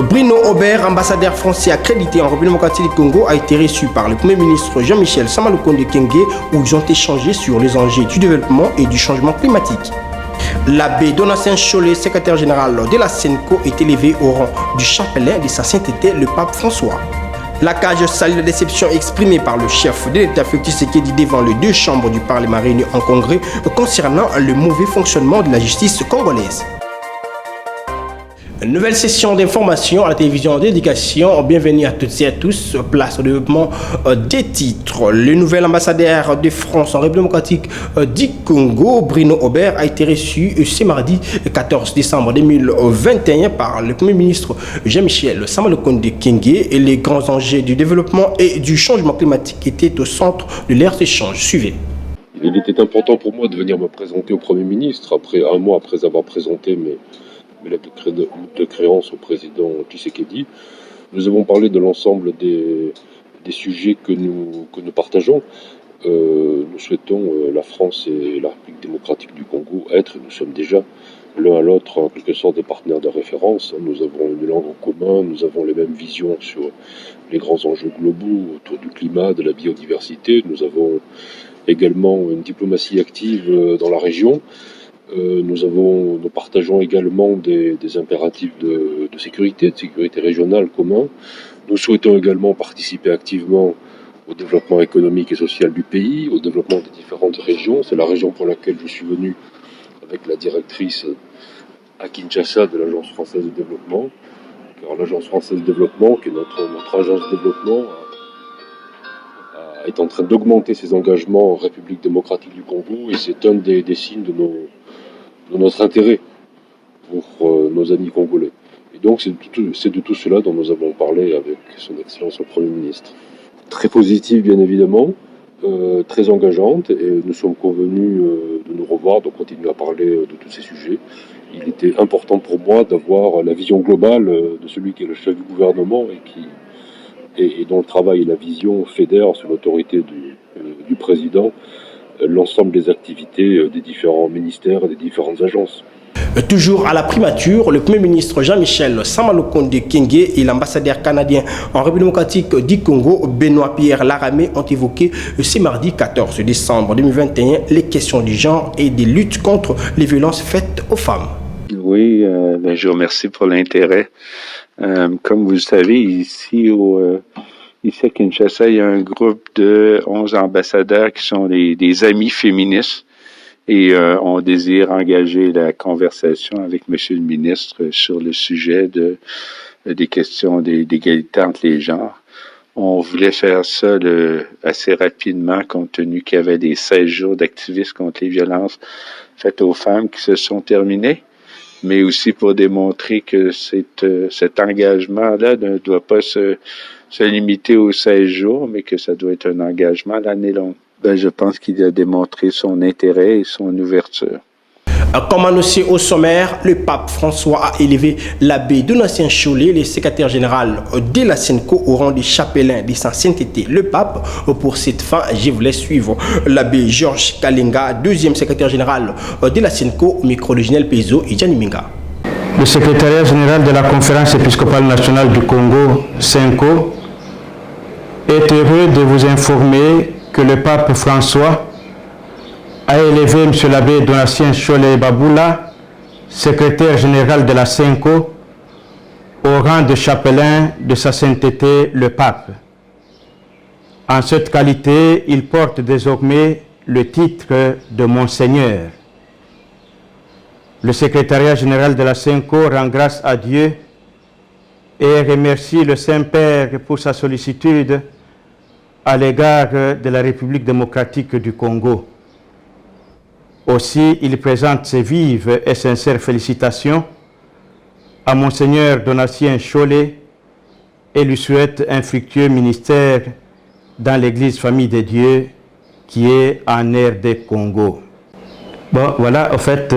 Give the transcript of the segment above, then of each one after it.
Bruno Aubert, ambassadeur français accrédité en République démocratique du Congo, a été reçu par le Premier ministre Jean-Michel Sama Lukonde Kyenge où ils ont échangé sur les enjeux du développement et du changement climatique. L'abbé Donatien Cholet, secrétaire général de la SENCO, est élevé au rang du chapelain de sa sainteté, le pape François. La CAGE salue la déception exprimée par le chef de l'État Félix Tshisekedi devant les deux chambres du Parlement réunies en congrès concernant le mauvais fonctionnement de la justice congolaise. Une nouvelle session d'information à la télévision d'éducation. Bienvenue à toutes et à tous. Place au développement des titres. Le nouvel ambassadeur de France en République démocratique du Congo, Bruno Aubert, a été reçu ce mardi 14 décembre 2021 par le Premier ministre Jean-Michel Sama Lukonde Kyenge et les grands enjeux du développement et du changement climatique étaient au centre de leur échange. Suivez. Il était important pour moi de venir me présenter au Premier ministre après un mois après avoir présenté mes lettres de créance au président Tshisekedi. Nous avons parlé de l'ensemble des sujets que nous partageons. Nous souhaitons, la France et la République démocratique du Congo, nous sommes déjà l'un à l'autre en quelque sorte des partenaires de référence. Nous avons une langue en commun, nous avons les mêmes visions sur les grands enjeux globaux autour du climat, de la biodiversité. Nous avons également une diplomatie active dans la région. Nous partageons également des impératifs de sécurité régionale communs. Nous souhaitons également participer activement au développement économique et social du pays, au développement des différentes régions. C'est la région pour laquelle je suis venu avec la directrice à Kinshasa de l'Agence française de développement. Car l'Agence française de développement, qui est notre agence de développement, est en train d'augmenter ses engagements en République démocratique du Congo et c'est un des signes de notre intérêt pour nos amis congolais. Et donc c'est de tout cela dont nous avons parlé avec son Excellence le Premier ministre. Très positive bien évidemment, très engageante et nous sommes convenus de nous revoir, de continuer à parler de tous ces sujets. Il était important pour moi d'avoir la vision globale de celui qui est le chef du gouvernement et dont le travail et la vision fédèrent sous l'autorité du président l'ensemble des activités des différents ministères et des différentes agences. Toujours à la primature, le Premier ministre Jean-Michel Sama Lukonde Kyenge et l'ambassadeur canadien en République démocratique du Congo, Benoît-Pierre Laramé, ont évoqué ce mardi 14 décembre 2021 les questions du genre et des luttes contre les violences faites aux femmes. Oui, je vous remercie pour l'intérêt. Comme vous le savez, ici à Kinshasa, il y a un groupe de 11 ambassadeurs qui sont des amis féministes et on désire engager la conversation avec Monsieur le ministre sur le sujet des questions d'égalité entre les genres. On voulait faire ça assez rapidement compte tenu qu'il y avait des 16 jours d'activisme contre les violences faites aux femmes qui se sont terminés, mais aussi pour démontrer que cet engagement-là ne doit pas se limiter aux 16 jours, mais que ça doit être un engagement l'année longue. Je pense qu'il a démontré son intérêt et son ouverture. Comme annoncé au sommaire, le pape François a élevé l'abbé Donatien Cholet, le secrétaire général de la SENCO, au rang de chapelain de sa sainteté. Le pape, pour cette fin, je voulais suivre l'abbé Georges Kalenga, deuxième secrétaire général de la SENCO, au micro de Ginel Peizo et Janiminga. Le secrétariat général de la Conférence épiscopale nationale du Congo, SENCO, est heureux de vous informer que le pape François a élevé M. l'abbé Donatien Cholet Baboula, secrétaire général de la SENCO, au rang de chapelain de sa sainteté le pape. En cette qualité, il porte désormais le titre de Monseigneur. Le secrétariat général de la SENCO rend grâce à Dieu et remercie le Saint-Père pour sa sollicitude à l'égard de la République démocratique du Congo. Aussi, il présente ses vives et sincères félicitations à Monseigneur Donatien Cholet et lui souhaite un fructueux ministère dans l'Église Famille de Dieu qui est en RD Congo. Bon, voilà, en fait,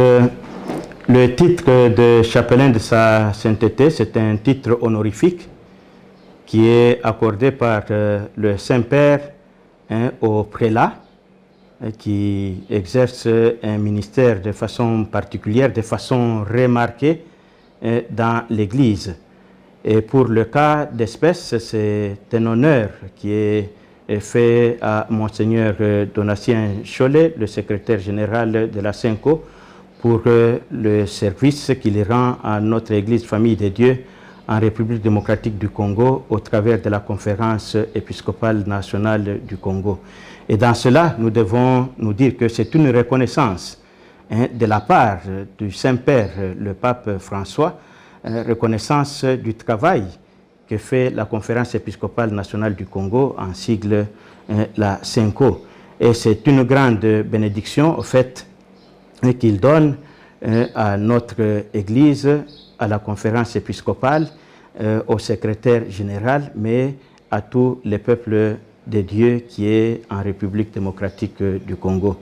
le titre de chapelain de sa sainteté, c'est un titre honorifique qui est accordé par le Saint-Père au prélat qui exerce un ministère de façon particulière, de façon remarquée dans l'Église. Et pour le cas d'espèce, c'est un honneur qui est fait à Monseigneur Donatien Cholet, le secrétaire général de la SENCO, pour le service qu'il rend à notre Église Famille de Dieu en République démocratique du Congo au travers de la conférence épiscopale nationale du Congo. Et dans cela, nous devons nous dire que c'est une reconnaissance de la part du Saint-Père, le pape François, reconnaissance du travail que fait la conférence épiscopale nationale du Congo, en sigle la SENCO. Et c'est une grande bénédiction au fait qu'il donne à notre Église, à la conférence épiscopale, au secrétaire général, mais à tous les peuples de Dieu qui est en République démocratique du Congo.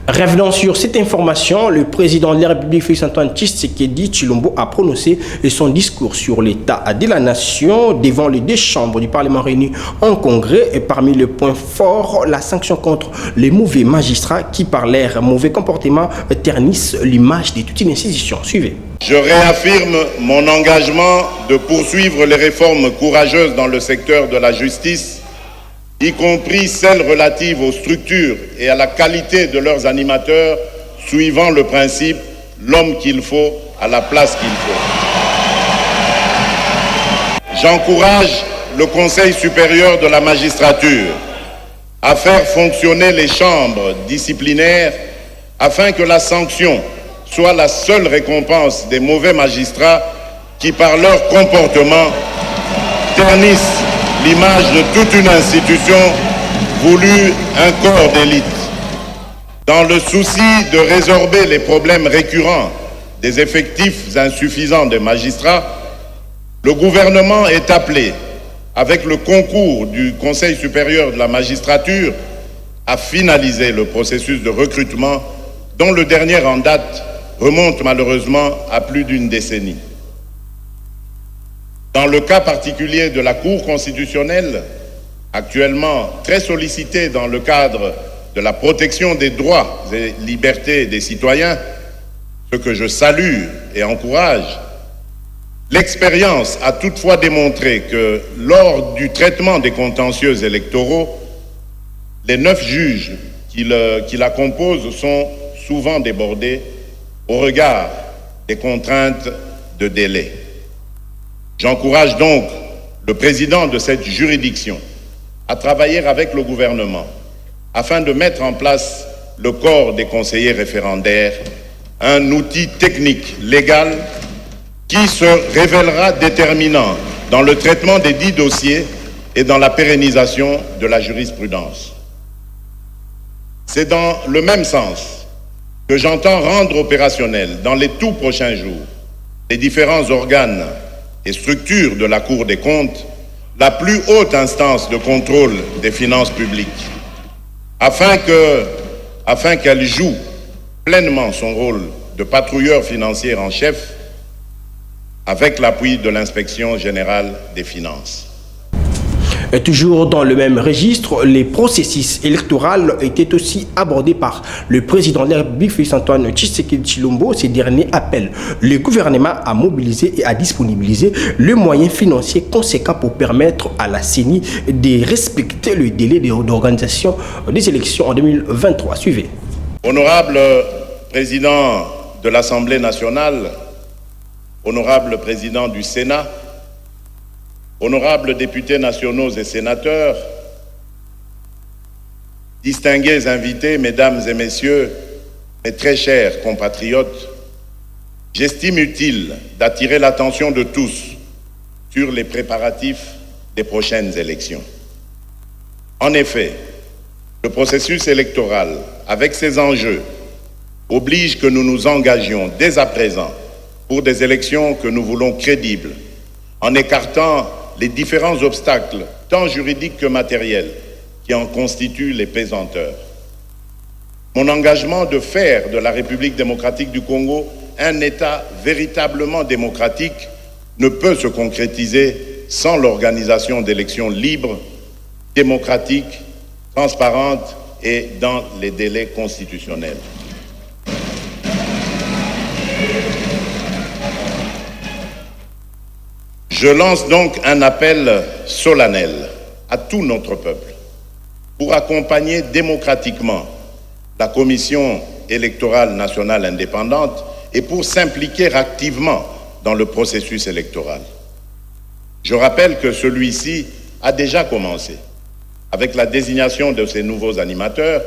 Revenons sur cette information, le président de la République, Félix-Antoine Tshisekedi Tshilombo, a prononcé son discours sur l'état de la nation devant les deux chambres du Parlement réunies en congrès. Et parmi les points forts, la sanction contre les mauvais magistrats qui, par leur mauvais comportement, ternissent l'image de toute une institution. Suivez. Je réaffirme mon engagement de poursuivre les réformes courageuses dans le secteur de la justice, y compris celles relatives aux structures et à la qualité de leurs animateurs, suivant le principe « l'homme qu'il faut à la place qu'il faut ». J'encourage le Conseil supérieur de la magistrature à faire fonctionner les chambres disciplinaires afin que la sanction soit la seule récompense des mauvais magistrats qui, par leur comportement, ternissent l'image de toute une institution voulue un corps d'élite. Dans le souci de résorber les problèmes récurrents des effectifs insuffisants des magistrats, le gouvernement est appelé, avec le concours du Conseil supérieur de la magistrature, à finaliser le processus de recrutement dont le dernier en date remonte malheureusement à plus d'une décennie. Dans le cas particulier de la Cour constitutionnelle, actuellement très sollicitée dans le cadre de la protection des droits et libertés des citoyens, ce que je salue et encourage, l'expérience a toutefois démontré que lors du traitement des contentieux électoraux, les 9 juges qui la composent sont souvent débordés au regard des contraintes de délai. J'encourage donc le président de cette juridiction à travailler avec le gouvernement afin de mettre en place le corps des conseillers référendaires, un outil technique légal qui se révélera déterminant dans le traitement des dits dossiers et dans la pérennisation de la jurisprudence. C'est dans le même sens que j'entends rendre opérationnel dans les tout prochains jours les différents organes et structures de la Cour des comptes, la plus haute instance de contrôle des finances publiques, afin qu'elle joue pleinement son rôle de patrouilleur financier en chef avec l'appui de l'Inspection générale des finances. Et toujours dans le même registre, les processus électoraux étaient aussi abordés par le président de la République, Félix-Antoine Tshisekedi Tshilombo. Ces derniers appellent le gouvernement à mobiliser et à disponibiliser les moyens financiers conséquents pour permettre à la CENI de respecter le délai d'organisation des élections en 2023. Suivez. Honorable président de l'Assemblée nationale, honorable président du Sénat, honorables députés nationaux et sénateurs, distingués invités, mesdames et messieurs, mes très chers compatriotes, j'estime utile d'attirer l'attention de tous sur les préparatifs des prochaines élections. En effet, le processus électoral, avec ses enjeux, oblige que nous nous engagions dès à présent pour des élections que nous voulons crédibles, en écartant les différents obstacles, tant juridiques que matériels, qui en constituent les pesanteurs. Mon engagement de faire de la République démocratique du Congo un État véritablement démocratique ne peut se concrétiser sans l'organisation d'élections libres, démocratiques, transparentes et dans les délais constitutionnels. Je lance donc un appel solennel à tout notre peuple pour accompagner démocratiquement la Commission électorale nationale indépendante et pour s'impliquer activement dans le processus électoral. Je rappelle que celui-ci a déjà commencé avec la désignation de ces nouveaux animateurs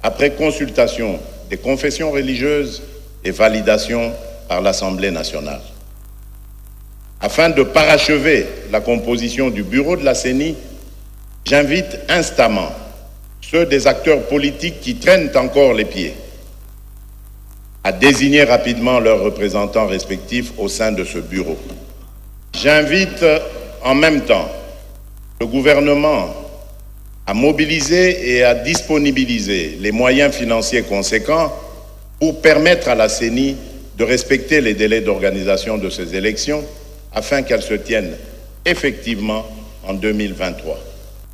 après consultation des confessions religieuses et validation par l'Assemblée nationale. Afin de parachever la composition du bureau de la CENI, j'invite instamment ceux des acteurs politiques qui traînent encore les pieds à désigner rapidement leurs représentants respectifs au sein de ce bureau. J'invite en même temps le gouvernement à mobiliser et à disponibiliser les moyens financiers conséquents pour permettre à la CENI de respecter les délais d'organisation de ces élections afin qu'elles se tiennent effectivement en 2023.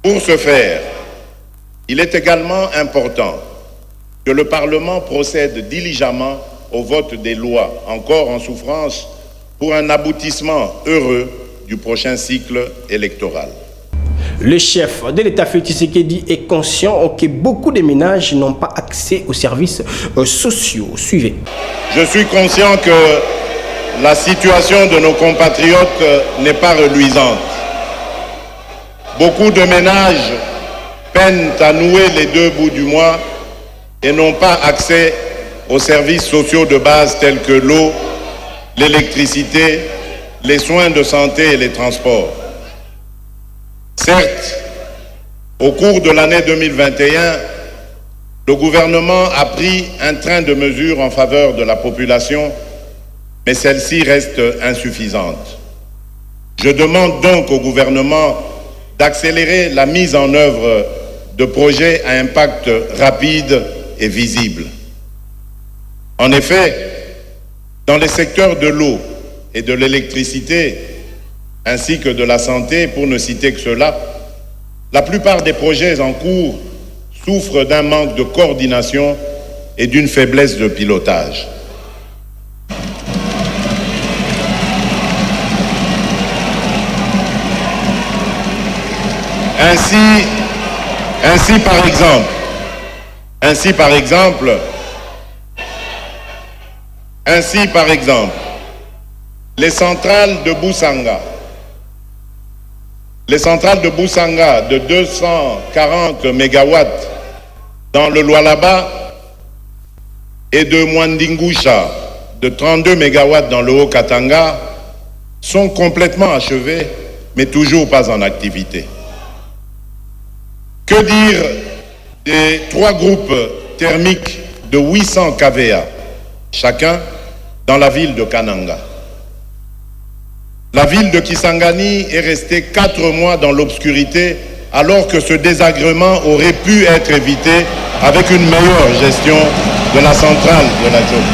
Pour ce faire, il est également important que le Parlement procède diligemment au vote des lois encore en souffrance pour un aboutissement heureux du prochain cycle électoral. Le chef de l'État, Félix Tshisekedi, est conscient que beaucoup de ménages n'ont pas accès aux services sociaux. Suivez. Je suis conscient que la situation de nos compatriotes n'est pas reluisante. Beaucoup de ménages peinent à nouer les deux bouts du mois et n'ont pas accès aux services sociaux de base tels que l'eau, l'électricité, les soins de santé et les transports. Certes, au cours de l'année 2021, le gouvernement a pris un train de mesures en faveur de la population, mais celle-ci reste insuffisante. Je demande donc au gouvernement d'accélérer la mise en œuvre de projets à impact rapide et visible. En effet, dans les secteurs de l'eau et de l'électricité, ainsi que de la santé, pour ne citer que cela, la plupart des projets en cours souffrent d'un manque de coordination et d'une faiblesse de pilotage. Ainsi par exemple, les centrales de Boussanga de 240 MW dans le Lualaba et de Mwandingusha de 32 MW dans le Haut-Katanga sont complètement achevées, mais toujours pas en activité. Que dire des 3 groupes thermiques de 800 kVA chacun dans la ville de Kananga? La ville de Kisangani est restée 4 mois dans l'obscurité alors que ce désagrément aurait pu être évité avec une meilleure gestion de la centrale de la zone.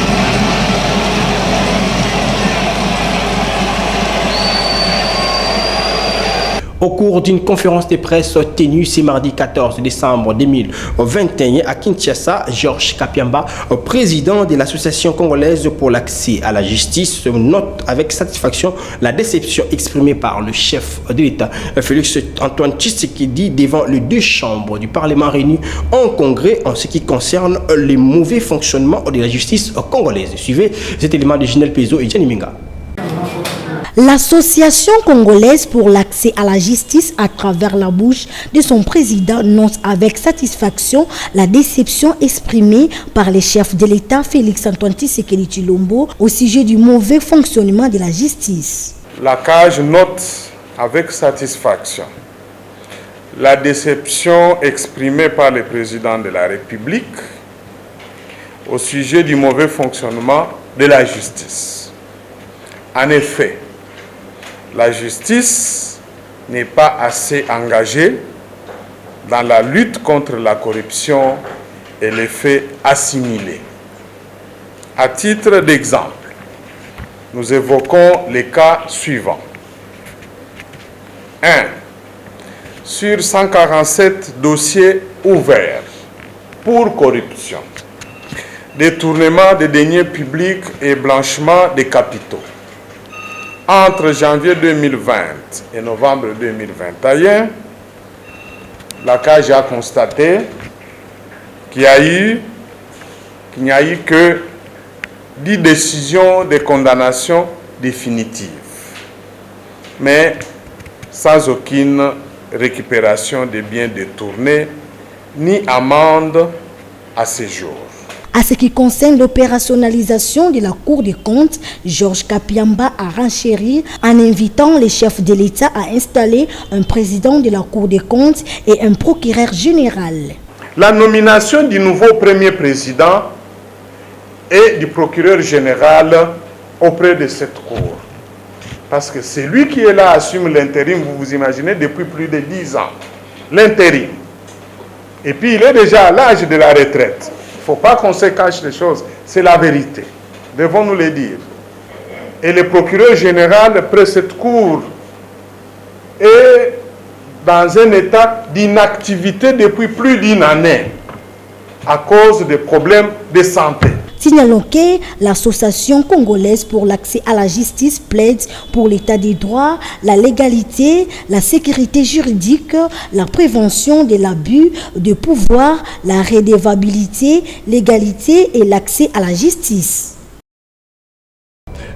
Au cours d'une conférence de presse tenue ce mardi 14 décembre 2021 à Kinshasa, Georges Kapiamba, président de l'Association congolaise pour l'accès à la justice, note avec satisfaction la déception exprimée par le chef de l'État, Félix Antoine Tshisekedi, devant les 2 chambres du Parlement réunies en congrès en ce qui concerne le mauvais fonctionnement de la justice congolaise. Suivez cet élément de Ginel Pezo et Gianni Minga. L'Association congolaise pour l'accès à la justice, à travers la bouche de son président, note avec satisfaction la déception exprimée par les chefs de l'État Félix Antoine Tshisekedi Tshilombo au sujet du mauvais fonctionnement de la justice. La CAJ note avec satisfaction la déception exprimée par le président de la République au sujet du mauvais fonctionnement de la justice. En effet, la justice n'est pas assez engagée dans la lutte contre la corruption et les faits assimilés. À titre d'exemple, nous évoquons les cas suivants. 1. Sur 147 dossiers ouverts pour corruption, détournement des deniers publics et blanchiment des capitaux, entre janvier 2020 et novembre 2021, la CAGE a constaté qu'il n'y a eu que 10 décisions de condamnation définitives, mais sans aucune récupération des biens détournés ni amende à ce jour. À ce qui concerne l'opérationnalisation de la Cour des comptes, Georges Kapiamba a renchéri en invitant les chefs de l'État à installer un président de la Cour des comptes et un procureur général. La nomination du nouveau premier président et du procureur général auprès de cette Cour. Parce que c'est lui qui est là, assume l'intérim, vous vous imaginez, depuis plus de 10 ans. L'intérim. Et puis il est déjà à l'âge de la retraite. Il ne faut pas qu'on se cache les choses. C'est la vérité. Devons-nous le dire. Et le procureur général, près cette Cour, est dans un état d'inactivité depuis plus d'une année à cause des problèmes de santé. Signalons que l'Association congolaise pour l'accès à la justice plaide pour l'état des droits, la légalité, la sécurité juridique, la prévention de l'abus de pouvoir, la redevabilité, l'égalité et l'accès à la justice.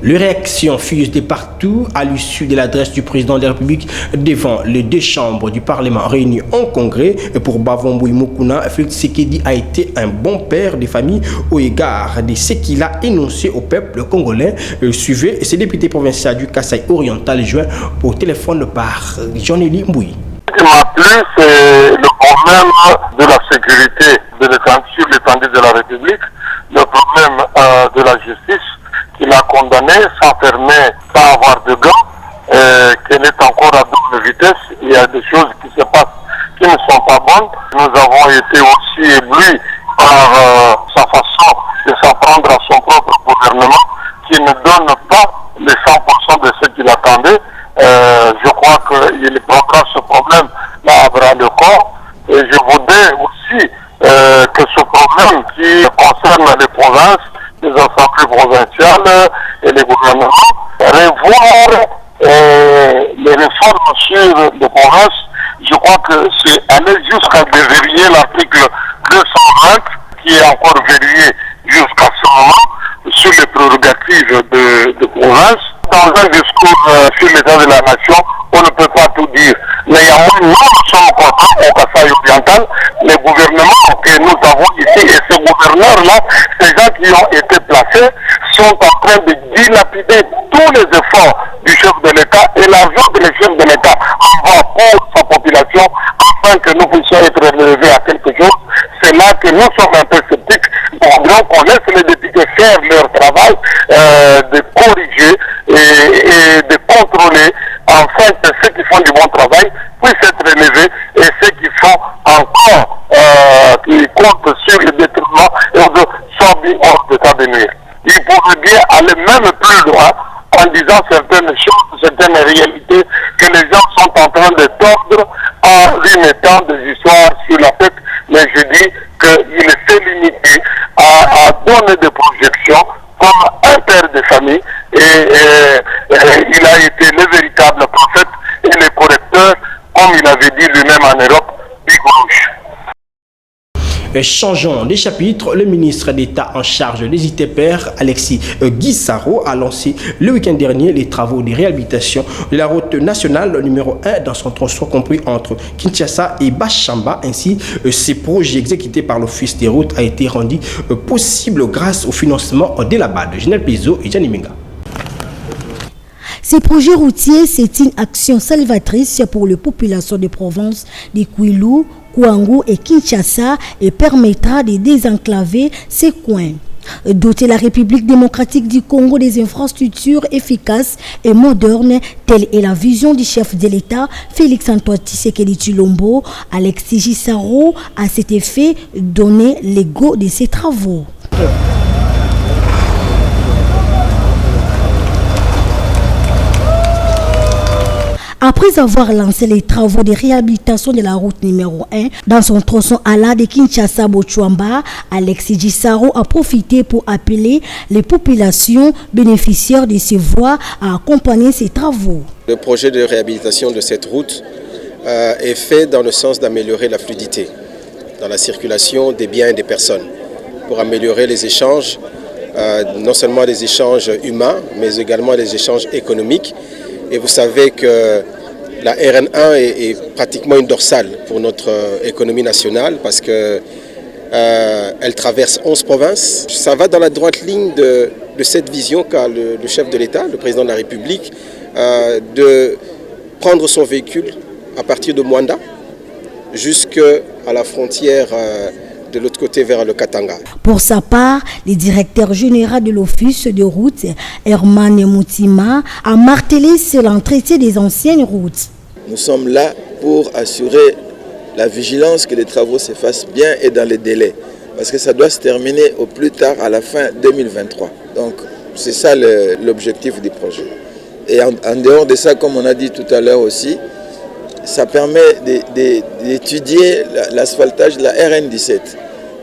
Les réactions fusent de partout à l'issue de l'adresse du président de la République devant les deux chambres du Parlement réunies en congrès. Et pour Bavomboui Mokuna, Félix Tshisekedi a été un bon père de famille au égard de ce qu'il a énoncé au peuple congolais. Suivez ce député provincial du Kasaï oriental joint au téléphone par Jean-Élie Mboui. Ce qui m'a plu, c'est le problème de la sécurité sur l'étendue de la République, le problème de la justice, qu'il a condamné sans fermer, sans avoir de gants, qu'elle est encore à double vitesse. Il y a des choses qui se passent qui ne sont pas bonnes. Nous avons été aussi éblouis par sa façon de s'en prendre à son propre gouvernement, qui ne donne pas les 100% de ce qu'il attendait. Je crois qu'il prendra ce problème-là à bras le corps. Et je voudrais aussi que ce problème qui concerne les provinces, les assemblées provinciales et les gouvernements, revoir les réformes sur les provinces. Je crois que c'est aller jusqu'à déverrouiller l'article 220 qui est encore verrouillé jusqu'à ce moment sur les prérogatives de province. Dans un discours sur l'état de la nation, on ne peut pas tout dire. Néanmoins, nous sommes contents au Kasaï oriental, les gouvernements que nous avons ici et ces gouverneurs-là, ces gens qui ont été placés, sont en train de dilapider tous les efforts du chef de l'État et l'argent que le chef de l'État envoie pour sa population afin que nous puissions être relevés à quelque chose. C'est là que nous sommes un peu sceptiques. Donc on laisse les députés faire leur travail, de corriger et de contrôler afin que ceux qui font du bon travail puissent être relevés et ceux qui font encore, qui comptent sur le détriment et soient mis hors d'état de nuire. Il pourrait bien aller même plus loin en disant certaines choses, certaines réalités que les gens sont en train de tordre en lui mettant des histoires sur la tête. Mais je dis qu'il s'est limité à donner des projections comme un père de famille et il a été le véritable prophète et le correcteur, comme il avait dit lui-même en Europe, du rouge. Changeons de chapitre, le ministre d'État en charge des ITPR, Alexis Guissaro, a lancé le week-end dernier les travaux de réhabilitation de la route nationale numéro 1 dans son tronçon compris entre Kinshasa et Bachamba. Ainsi, ces projets exécutés par l'Office des routes a été rendu possible grâce au financement de la BAD. Genel Pizo et Gianni Minga. Ces projets routiers, c'est une action salvatrice pour les populations de province de Kwilu, Kouangou et Kinshasa et permettra de désenclaver ces coins. Doter la République démocratique du Congo des infrastructures efficaces et modernes, telle est la vision du chef de l'État, Félix-Antoine Tshisekedi Tshilombo. Alexis Guissaro a à cet effet donné le go de ses travaux. Après avoir lancé les travaux de réhabilitation de la route numéro 1 dans son tronçon allant de Kinshasa-Bochwamba, Alexis Gisaro a profité pour appeler les populations bénéficiaires de ces voies à accompagner ces travaux. Le projet de réhabilitation de cette route est fait dans le sens d'améliorer la fluidité dans la circulation des biens et des personnes, pour améliorer les échanges, non seulement les échanges humains, mais également les échanges économiques. Et vous savez que la RN1 est pratiquement une dorsale pour notre économie nationale parce qu'elle traverse 11 provinces. Ça va dans la droite ligne de cette vision qu'a le chef de l'État, le président de la République, de prendre son véhicule à partir de Mwanda jusqu'à la frontière de l'autre côté vers le Katanga. Pour sa part, le directeur général de l'office de route, Herman Moutima, a martelé sur l'entretien des anciennes routes. Nous sommes là pour assurer la vigilance que les travaux se fassent bien et dans les délais. Parce que ça doit se terminer au plus tard à la fin 2023. Donc c'est ça l'objectif du projet. Et en dehors de ça, comme on a dit tout à l'heure aussi, ça permet d'étudier l'asphaltage de la RN17.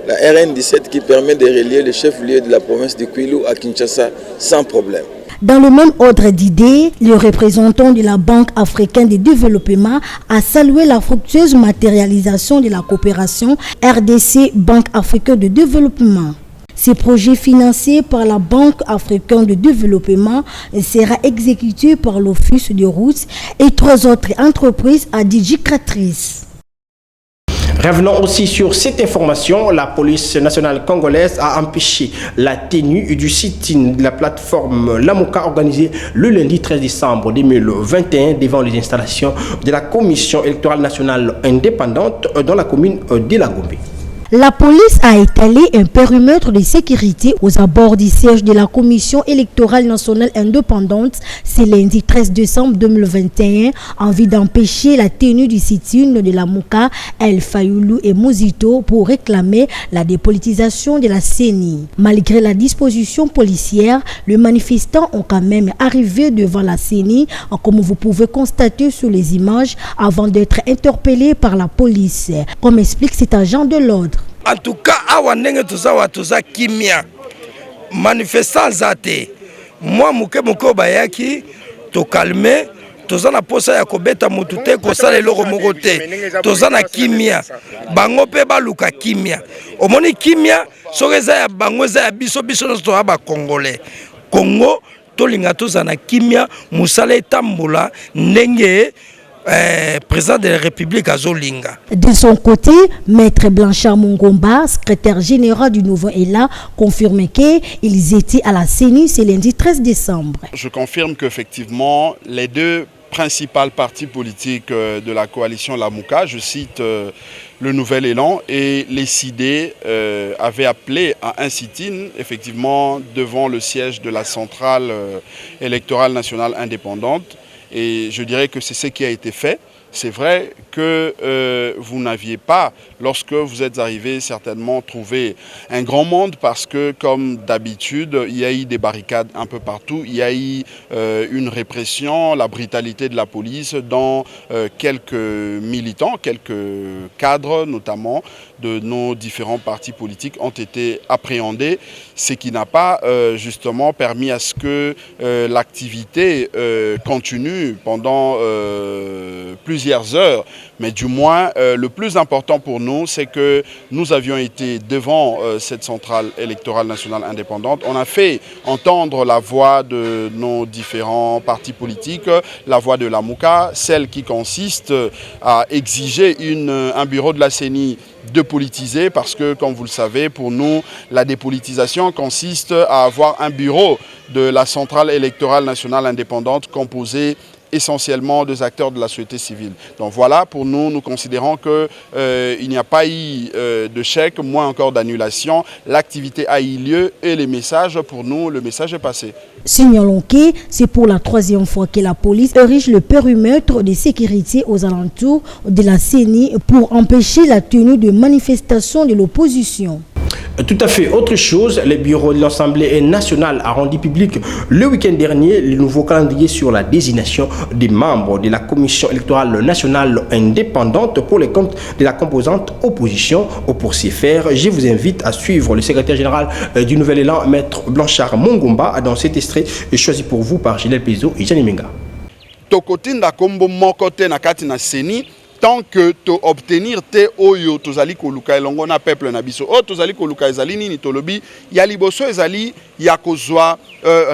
La RN17 qui permet de relier le chef-lieu de la province de Kwilu à Kinshasa sans problème. Dans le même ordre d'idées, le représentant de la Banque africaine de développement a salué la fructueuse matérialisation de la coopération RDC Banque africaine de développement. Ces projets financés par la Banque africaine de développement sera exécuté par l'Office de routes et 3 autres entreprises adjudicatrices. Revenons aussi sur cette information. La police nationale congolaise a empêché la tenue du sit-in de la plateforme Lamuka organisée le lundi 13 décembre 2021 devant les installations de la Commission électorale nationale indépendante dans la commune de La Gombe. La police a étalé un périmètre de sécurité aux abords du siège de la Commission électorale nationale indépendante ce lundi 13 décembre 2021 en vue d'empêcher la tenue du sit-in de la Mouka, El Fayoulou et Mozito pour réclamer la dépolitisation de la CENI. Malgré la disposition policière, les manifestants ont quand même arrivé devant la CENI, comme vous pouvez constater sur les images, avant d'être interpellés par la police, comme explique cet agent de l'ordre. En tout cas, awa ndenge tuza kimia manifestant zate moi muke bayaki to calmer toza na posa ya kobeta mutu te kosala eloko moko te toza na kimia bango pe baluka kimia omoni kimia soki eza ya bango eza ya biso nyonso toza bakongolais Congo tolinga toza na kimia musala etambola ndenge président de la République à Zolinga. De son côté, Maître Blanchard Mungomba, secrétaire général du Nouveau Élan, confirme qu'ils étaient à la CENI ce lundi 13 décembre. Je confirme qu'effectivement, les deux principaux partis politiques de la coalition Lamuka, je cite le Nouvel Élan et les CID avaient appelé à un sit-in effectivement devant le siège de la centrale électorale nationale indépendante. Et je dirais que c'est ce qui a été fait. C'est vrai que vous n'aviez pas, lorsque vous êtes arrivé, certainement trouvé un grand monde parce que, comme d'habitude, il y a eu des barricades un peu partout. Il y a eu une répression, la brutalité de la police dans quelques militants, quelques cadres notamment de nos différents partis politiques ont été appréhendés, ce qui n'a pas justement permis à ce que l'activité continue pendant plusieurs heures. Mais du moins, le plus important pour nous, c'est que nous avions été devant cette centrale électorale nationale indépendante. On a fait entendre la voix de nos différents partis politiques, la voix de la Mouka, celle qui consiste à exiger un bureau de la CENI dépolitisé, parce que, comme vous le savez, pour nous, la dépolitisation consiste à avoir un bureau de la centrale électorale nationale indépendante composé essentiellement des acteurs de la société civile. Donc voilà, pour nous, nous considérons qu'il n'y a pas eu de chèque, moins encore d'annulation. L'activité a eu lieu et les messages, pour nous, le message est passé. Signalons que c'est pour la 3e fois que la police érige le périmètre de sécurité aux alentours de la CENI pour empêcher la tenue de manifestations de l'opposition. Tout à fait. Autre chose, le bureau de l'Assemblée nationale a rendu public le week-end dernier le nouveau calendrier sur la désignation des membres de la Commission électorale nationale indépendante pour les comptes de la composante opposition. Pour ces faire, je vous invite à suivre le secrétaire général du Nouvel Élan, Maître Blanchard Mongomba, dans cet extrait choisi pour vous par Gilles Pezo et Jeanne Menga. Tokotinda kombo mokote na kati na seni tant que to obtenir te oyo tozali koluka elongo na peuple na biso o tozali koluka ezali nini tolobi ya liboso ezali ya kozwa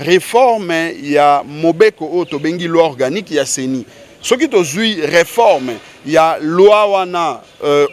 réforme ya mobeko o tobengi loi organique ya seni soki tozui réforme ya loi wana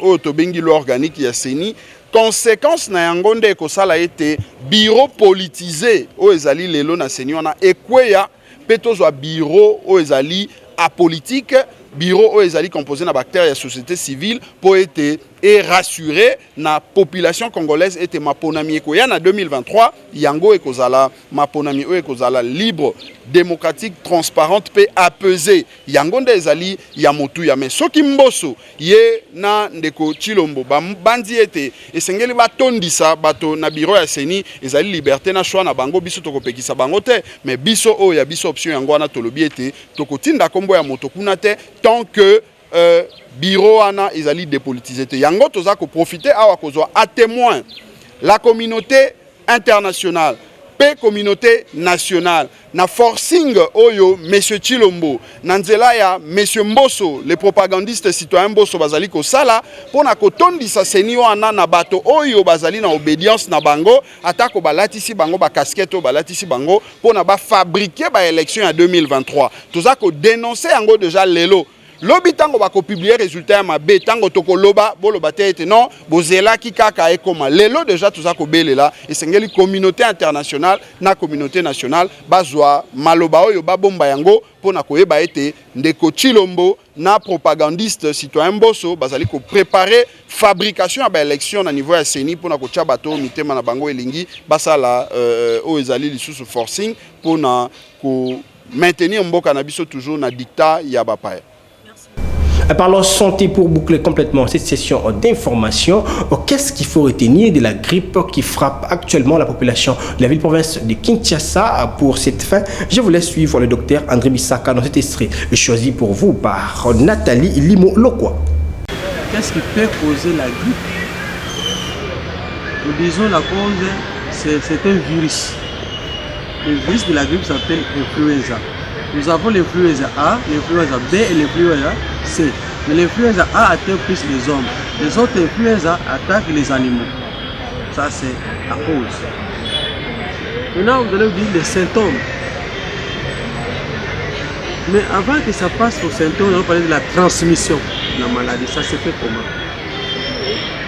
o tobengi loi organique ya seni conséquence na yango nde ekosala ete bureau politisé o ezali lelo na seni wana ekweya pe tozwa bureau o ezali apolitique bureau o ezali composé na bactère ya société civile pour être et rassurer na population congolaise était maponami ekoya na 2023 yango ekozala maponami o ekozala libre démocratique transparente pe apaisée yango nde ezali ya motu ya mais soki mboso ye na ndeko Chilombo bandi ete esengeli batondisa bato na bureau ya seni ezali liberté na choix na bango biso tokopekisa bango te mais biso o ya biso option yango wana tolobi ete tokotinda kombo ya moto kuna te tant que bureau ana ezali dépolitisé te yango toza ko profiter awa kozwa à témoin la communauté internationale pe communauté nationale na forcing oyo monsieur Chilombo na nzela ya monsieur Mboso le propagandiste citoyen Mboso bazali ko sala pona ko tondisa seni wana na bato oyo bazali na obédience na bango atako balatisi bango ba casquette balatisi bango pona ba fabriquer ba élection ya 2023 toza ko dénoncer yango déjà lelo lobi tango bako publier résultat ya mabe tango toko loba boloba te ete non bozela ki kaka ekoma lelo déjà tuza ko belela esengeli communauté internationale na communauté nationale bazwa maloba oyo babomba yango pona koyeba ete ndeko Chilombo na propagandiste citoyen Mboso bazali ko préparer fabrication ya ba élection na niveau ya seni pona ko tia bato mitema na bango elingi basala o ezali lisusu forcing pona ko maintenir mboka na biso toujours na dictat ya bapaya. Parlons santé pour boucler complètement cette session d'information. Qu'est-ce qu'il faut retenir de la grippe qui frappe actuellement la population de la ville-province de Kinshasa pour cette fin? Je vous laisse suivre le docteur André Bissaka dans cet extrait choisi pour vous par Nathalie Limo-Lokwa. Qu'est-ce qui peut causer la grippe? Nous disons la cause, c'est un virus. Le virus de la grippe s'appelle influenza. Nous avons l'influenza A, l'influenza B et l'influenza C. Mais l'influenza A atteint plus les hommes. Les autres influenza attaquent les animaux. Ça, c'est la cause. Maintenant, vous allez vous dire les symptômes. Mais avant que ça passe aux symptômes, on va parler de la transmission de la maladie. Ça se fait comment?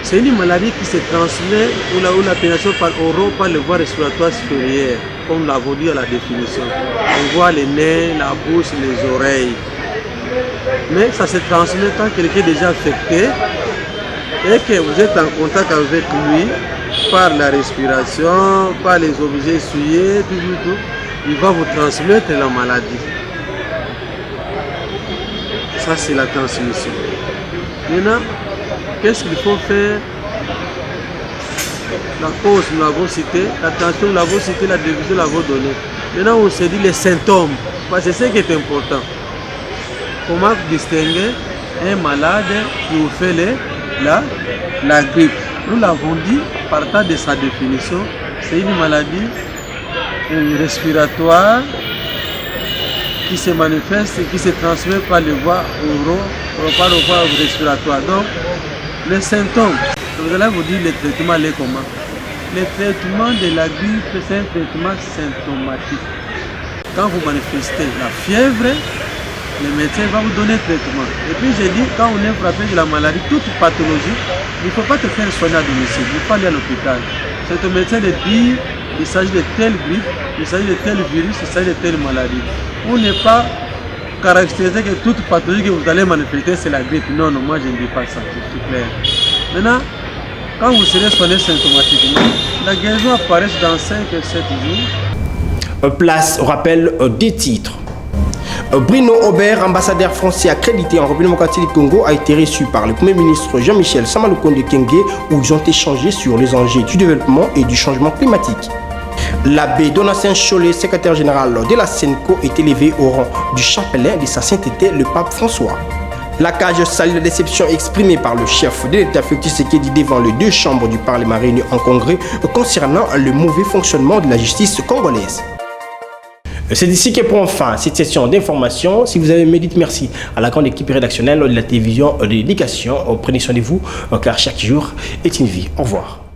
C'est une maladie qui se transmet où l'appellation par oral, par le voie respiratoire supérieure, comme l'avons dit à la définition. On voit les nez, la bouche, les oreilles. Mais ça se transmet quand quelqu'un est déjà affecté et que vous êtes en contact avec lui par la respiration, par les objets essuyés, tout. Il va vous transmettre la maladie. Ça, c'est la transmission. Maintenant, qu'est-ce qu'il faut faire? La cause, nous l'avons cité, la tension, nous l'avons cité, la division, nous l'avons donnée. Maintenant, on se dit les symptômes, parce que c'est ce qui est important. Comment distinguer un malade qui vous fait la grippe? Nous l'avons dit, partant de sa définition, c'est une maladie respiratoire qui se manifeste et qui se transmet par les voies oraux, par les voies respiratoires. Donc, les symptômes, vous allez vous dire le traitement est comment? Le traitement de la grippe, c'est un traitement symptomatique. Quand vous manifestez la fièvre, le médecin va vous donner un traitement. Et puis j'ai dit, quand on est frappé de la maladie, toute pathologie, il ne faut pas te faire soigner à domicile, il faut aller à l'hôpital. C'est au médecin de dire, il s'agit de telle grippe, il s'agit de tel virus, il s'agit de telle maladie. On n'est pas caractérisé que toute pathologie que vous allez manifester, c'est la grippe. Non, moi je ne dis pas ça, c'est tout clair. Maintenant, quand vous serez soigné symptomatiquement, la guérison apparaît dans 5 à 7 jours. Place au rappel des titres. Bruno Aubert, ambassadeur français accrédité en République démocratique du Congo, a été reçu par le Premier ministre Jean-Michel Sama Lukonde Kyenge où ils ont échangé sur les enjeux du développement et du changement climatique. L'abbé Donatien Cholet, secrétaire général de la SENCO, est élevé au rang du chapelain de sa sainteté, le pape François. La CAGE salue la déception exprimée par le chef de l'État Félix Tshisekedi devant les deux chambres du Parlement réunies en congrès concernant le mauvais fonctionnement de la justice congolaise. C'est ici que prend fin cette session d'information. Si vous avez aimé, dites merci à la grande équipe rédactionnelle de la télévision de l'éducation. Prenez soin de vous, car chaque jour est une vie. Au revoir.